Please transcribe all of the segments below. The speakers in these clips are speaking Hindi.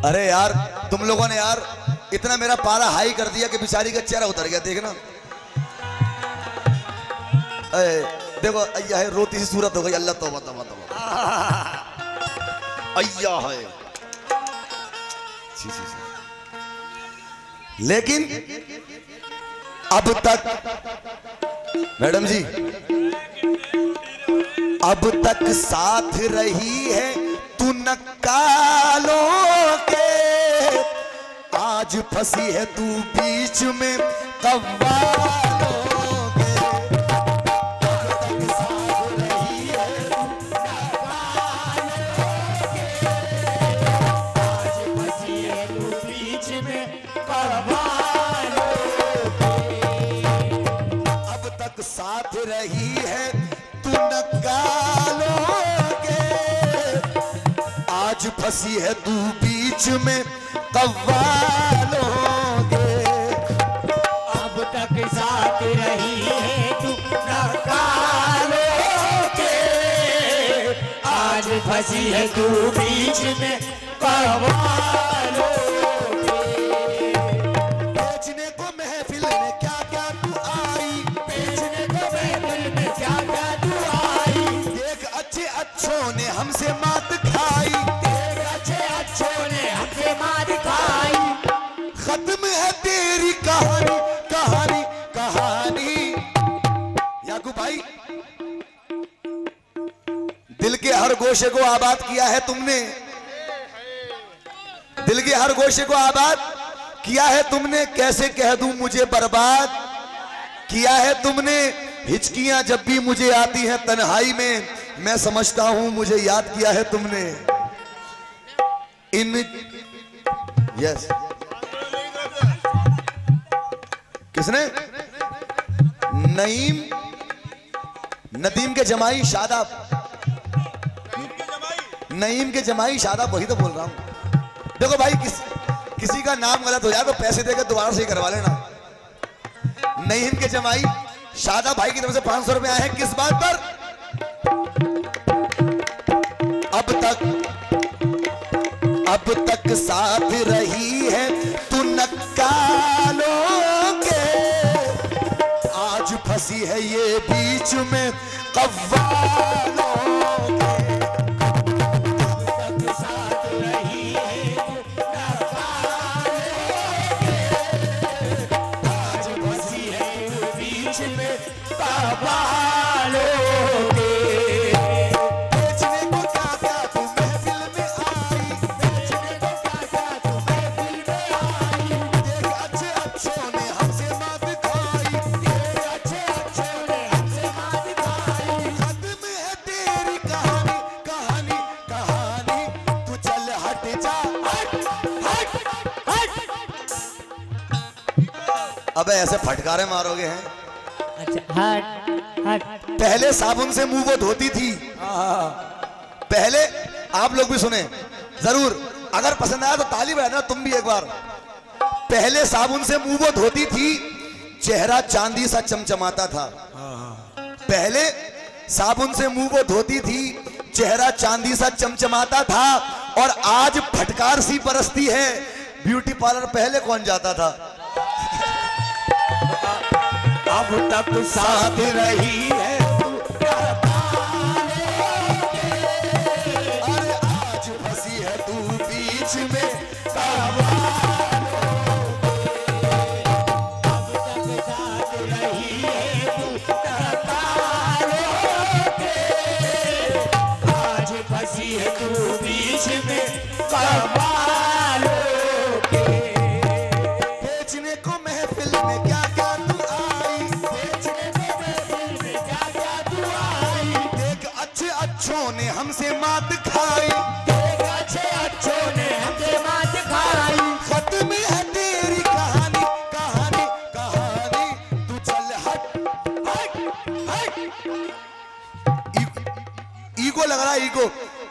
अरे यार तुम लोगों ने यार इतना मेरा पारा हाई कर दिया कि बेचारी का चेहरा उतर गया। देखना देखो अय्या है, रोती सी सूरत हो गई। अल्लाह तौबा तौबा तौबा। अय्या है। लेकिन अब तक मैडम जी अब तक साथ रही है तू नक्कालों के, आज फंसी है तू बीच में कव्वालों के। अब तक साथ रही है तू नक्कालों के, आज फंसी है तू बीच में कव्वालों के। अब तक साथ रही है तू नक्कालों के, आज फंसी है तू बीच में कव्वालों के। अब तक साथ रही है तू नक्कालों के, आज फंसी है तू बीच में कव्वालों के। बेचने को महफिल में क्या क्या तू आई, बेचने को महफिल में क्या क्या तू आई, देख अच्छे अच्छों ने हमसे मात खाई, देख अच्छे अच्छों ने हमसे मार खाई। खत्म है तेरी कहानी कहानी कहानी। याकूब भाई दिल के हर गोशे को आबाद किया है तुमने, दिल के हर गोशे को आबाद किया है तुमने। कैसे कह दूं मुझे बर्बाद किया है तुमने। हिचकियां जब भी मुझे आती हैं तन्हाई में, मैं समझता हूं मुझे याद किया है तुमने। इन यस किसने? नईम नदीम के जमाई शादाब, नईम के जमाई शादाब, वही तो बोल रहा हूं। देखो भाई किसी का नाम गलत हो जाए तो पैसे देकर दोबारा सही करवा लेना। नईम के जमाई शादाब भाई की तरफ से 500 रुपए आए हैं। किस बात पर? अब तक साथ रही है तू नक्कालों के, आज फंसी है ये बीच में कव्वालों के। अब तक साथ रही है तू नक्कालों के, आज फंसी है तू बीच में कव्वालों के। बेचने को क्या क्या तू महफिल में आई, बेचने को क्या क्या तू महफिल में आई, देख अच्छे अच्छों ने हमसे मात खाई, देख अच्छे अच्छों ने हमसे मार खाई। खत्म है तेरी कहानी कहानी कहानी। तू चल हट जा। हट हट हट। अबे ऐसे फटकारे मारोगे हैं? अच्छा हट हट। पहले साबुन से मुंह वो धोती थी। पहले आप लोग भी सुने जरूर, अगर पसंद आया तो ताली बजाना तुम भी एक बार। पहले साबुन से मुंह वो धोती थी, चेहरा चांदी सा चमचमाता था। पहले साबुन से मुंह वो धोती थी, चेहरा चांदी सा चमचमाता था। और आज फटकार सी बरसती है। ब्यूटी पार्लर पहले कौन जाता था? अब तक साथ रही है तू नक्कालों के, अरे आज फंसी है तू बीच में कव्वालों अब तक साथ रही है तू नक्कालों के, आज फंसी है तू बीच में कव्वालों के। बेचने को महफिल में क्या क्या तू आई, बेचने को महफिल में क्या क्या तू आई, देख अच्छे अच्छों ने हमसे मात खाई, देख अच्छे अच्छों ने हमसे मात खाई। खत्म है तेरी कहानी कहानी कहानी। तू चल हट हट हट। ईगो लग रहा है ईगो।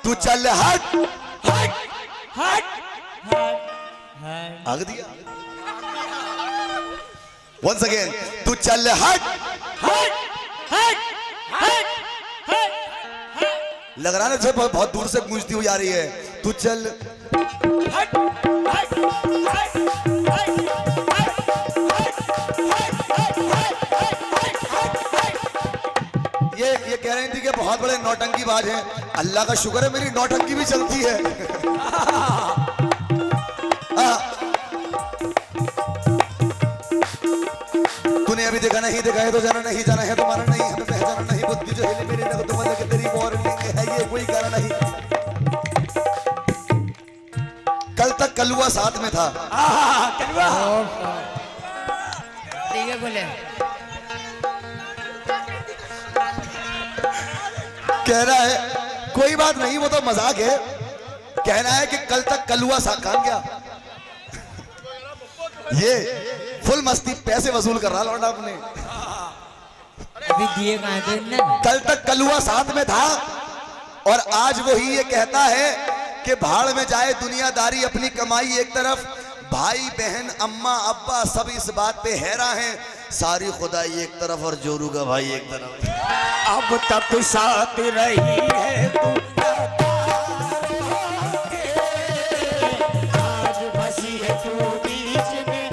तू चल हट हट हट हट हट। आग दिया वंस अगेन। तू चल हट हट हट हट हट। लग रहा है ना बहुत दूर से गूंजती हुई आ रही है। तू चल हट नौटंकी बाज है, अल्लाह का शुक्र है मेरी नौटंकी भी चलती है। तूने अभी देखा नहीं, देखा है तो जाना नहीं, जाना है तुम्हारा नहीं, हमें पहचाना नहीं, बुद्धि जो हिली मेरी नग तुम लगे तेरी मॉर्निंग है, ये कोई कारण नहीं। कल तक कलुआ साथ में था। कलुआ ठीक है बोले। कह रहा है कोई बात नहीं, वो तो मजाक है। कहना है कि कल तक कलुआ साथ कहां गया। ये फुल मस्ती, पैसे वसूल कर रहा लौंडा अपने। अभी दिए कहां थे इनने? कल तक कलुआ साथ में था और आज वही ये कहता है कि भाड़ में जाए दुनियादारी, अपनी कमाई एक तरफ, भाई बहन अम्मा अब्बा सब इस बात पे हैरान हैं, सारी खुदाई एक तरफ और जोरू का भाई एक तरफ। अब तक साथ रही है तू, आज बसी है तू बीच में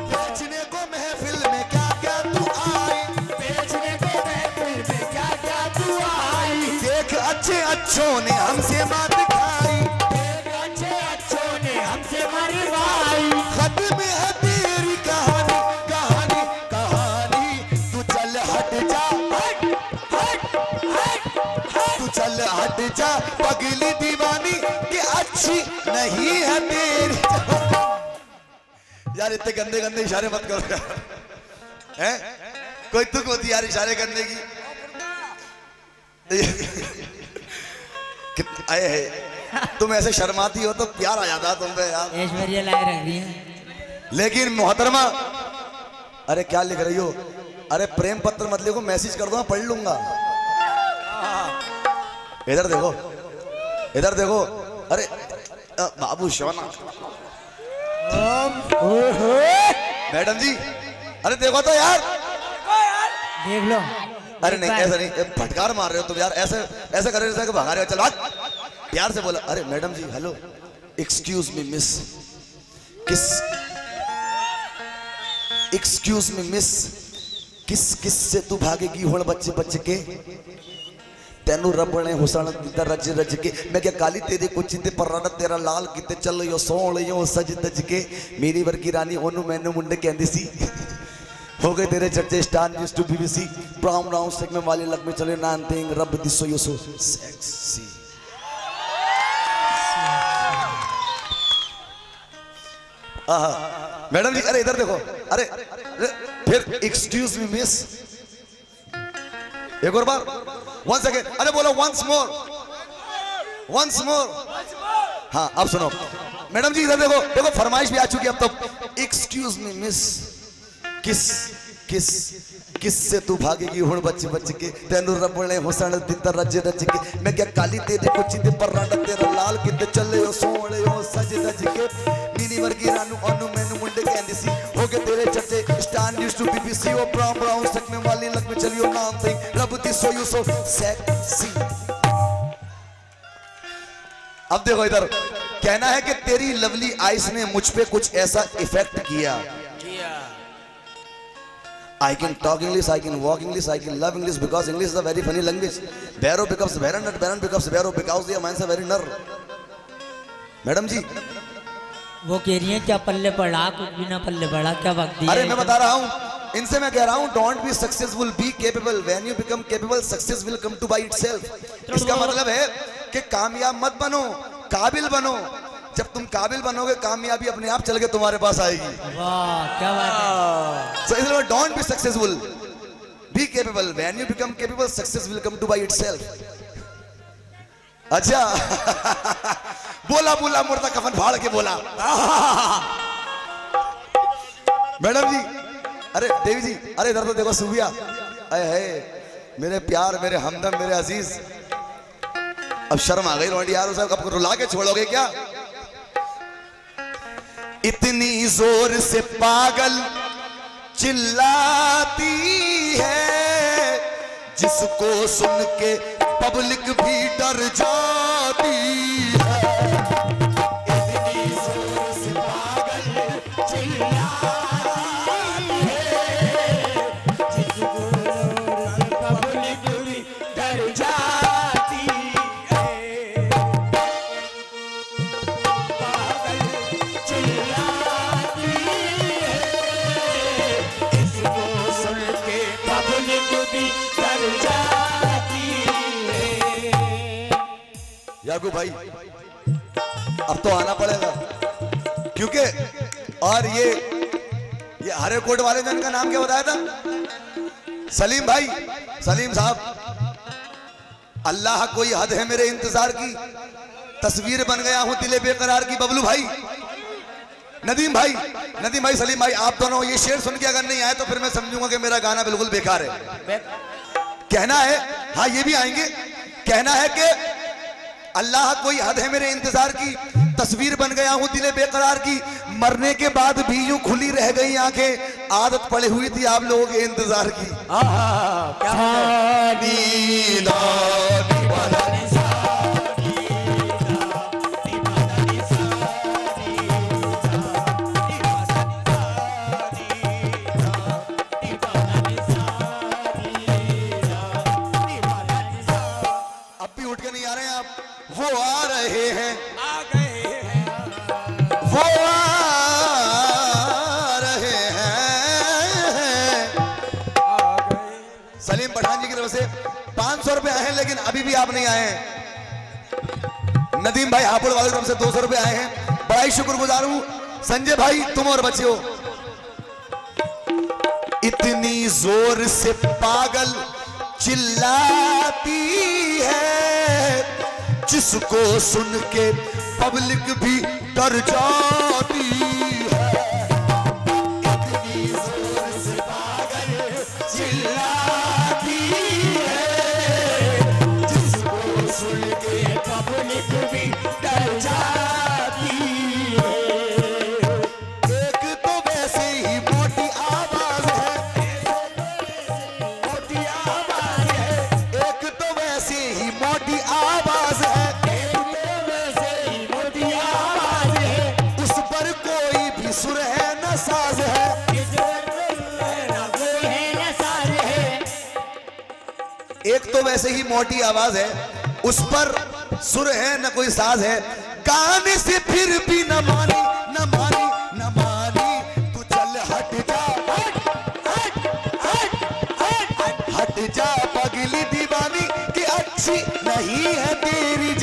बेचने को महफिल में क्या क्या तू आई, बेचने को महफिल में क्या क्या तू आई, देख अच्छे अच्छों ने हमसे मात खाई, अच्छे अच्छों ने हमसे मरवाई, खत्म है तेरी कहानी, कहानी कहानी, तू चल हट जा, तू चल हट जा पगली दीवानी, कि अच्छी नहीं है तेरी। यार इतने गंदे गंदे इशारे मत करो यार, हैं? कोई तुक होती यार इशारे करने की। आए है तुम ऐसे शर्माती हो तो प्यार आ जाता तुम पे यार। ऐश्वर्या लाए रख रही है। लेकिन मोहतरमा, अरे क्या लिख रही हो? अरे प्रेम पत्र मत लिखो, मैसेज कर दो, मैं पढ़ लूंगा। इधर देखो, इधर देखो। अरे बाबू शोना, मैडम जी, अरे देखो तो यार, देख लो। अरे नहीं ऐसा नहीं, फटकार मार रहे हो तुम यार, ऐसे ऐसे कर रहे हो, भगा रहे हो। चलो प्यार से बोला, अरे madam ji hello, excuse me miss, excuse me miss, किस से तू भागेगी होड़ बच्चे बच्चे के, तेनू रब ने हुसन दिता रज रज के, मैं क्या काली तेरी कुछ ते पर तेरा लाल किते चल यो सोल यो सज दज के, मेरी वर्गी रानी ओनू मैनू मुंडे कहंदी सी, हो गए तेरे चर्चे Star News to BBC, brown round सेक में वाली लग में चले नान थिंग रब दिसो यो सो सेक्सी। मैडम जी अरे इधर देखो, अरे फिर एक्सक्यूज मी मिस, एक और बार, वंस अगेन, अरे बोलो वंस मोर, वंस मोर। हाँ अब सुनो मैडम जी, इधर देखो, देखो फरमाइश भी आ चुकी है अब तो। एक्सक्यूज मी मिस, किस से तू भागेगी हुण बच्चे बच्चे के, तेनू रब ने हुसन दिता रज रज के, मैं क्या काली तेरी कुछ ते पर तेरा लाल किते चले ओ सोले ओ सज दज के, नीनी वर्गी रानू ओनू मैनू मुंडे कहंदी सी, हो गए तेरे चर्चे Star News to BBC, oh brown brown सेक में वाली लग में चलियो नाम थे रब दिसो यू सो सेक्सी। अब देखो इधर, कहना है कि तेरी लवली आइस ने मुझ पे कुछ ऐसा इफेक्ट किया, I can talk English, I can walk English, I can love English because English is a very funny language. Barrow becomes baron, not baron becomes barrow because their minds are very narrow. Madam ji वो कह रही है क्या पल्ले पड़ा, कुछ भी ना पल्ले पड़ा, क्या वक्त दिया। अरे मैं बता रहा हूँ इनसे, मैं कह रहा हूँ don't be successful, be capable, when you become capable success will come to by itself. इसका मतलब है कि कामयाब मत बनो, काबिल बनो, जब तुम काबिल बनोगे कामयाबी अपने आप चल के तुम्हारे पास आएगी। वाह क्या बात है। So इसलिए don't be successful, be capable, when you become capable success will come to by itself. अच्छा बोला बोला मुर्दा कफन फाड़ के बोला। मैडम जी, अरे देवी जी, अरे इधर तो देखो सूबिया, अरे मेरे प्यार, मेरे हमदम, मेरे अजीज, अब शर्म आ गई रोटी यार, उसे कब रुला के छोड़ोगे क्या? इतनी जोर से पागल चिल्लाती है, जिसको सुन के पब्लिक भी डर जाती है। इतनी जोर से पागल चिल्लाती है, जिसको याकूब भाई अब तो आना पड़ेगा, क्योंकि और ये हरे कोट वाले ने इनका नाम क्या बताया था? सलीम भाई, सलीम साहब। अल्लाह कोई हद है मेरे इंतजार की, तस्वीर बन गया हूं दिले बेकरार की। बबलू भाई, नदीम भाई, सलीम भाई, आप दोनों ये शेर सुन के अगर नहीं आए तो फिर मैं समझूंगा कि मेरा गाना बिल्कुल बेकार है। कहना है, हाँ ये भी आएंगे, कहना है कि अल्लाह कोई हद है मेरे इंतजार की, तस्वीर बन गया हूं दिले बेकरार की, मरने के बाद भी यूं खुली रह गई आंखें, आदत पड़ी हुई थी आप लोगों के इंतजार की। अब भी उठ के नहीं आ रहे हैं आप? वो आ रहे हैं, आ गए हैं, वो आ रहे हैं। सलीम पठान जी की तरफ से 500 रुपए आए हैं, लेकिन अभी भी आप नहीं आए हैं। नदीम भाई हापुड़ वाले की तरफ से 200 रुपए आए हैं, बड़ा ही शुक्रगुजार हूं। संजय भाई तुम और बच्चे हो। इतनी जोर से पागल चिल्लाती है, जिसको सुन के पब्लिक भी डर जाती है। इतनी जोर से पागल चिल्लाती है, जिसको सुन के पब्लिक भी डर जाती है। एक तो वैसे ही मोटी आवाज है, मोटी आवाज है, एक तो वैसे ही मोटी आवाज है, सुर है न साज है, एक तो वैसे ही मोटी आवाज है, उस पर सुर है न कोई साज है। गाने से फिर भी न मानी, न मानी, न मानी, तू चल हट जा, हट जा पगली दीवानी, कि अच्छी नहीं है तेरी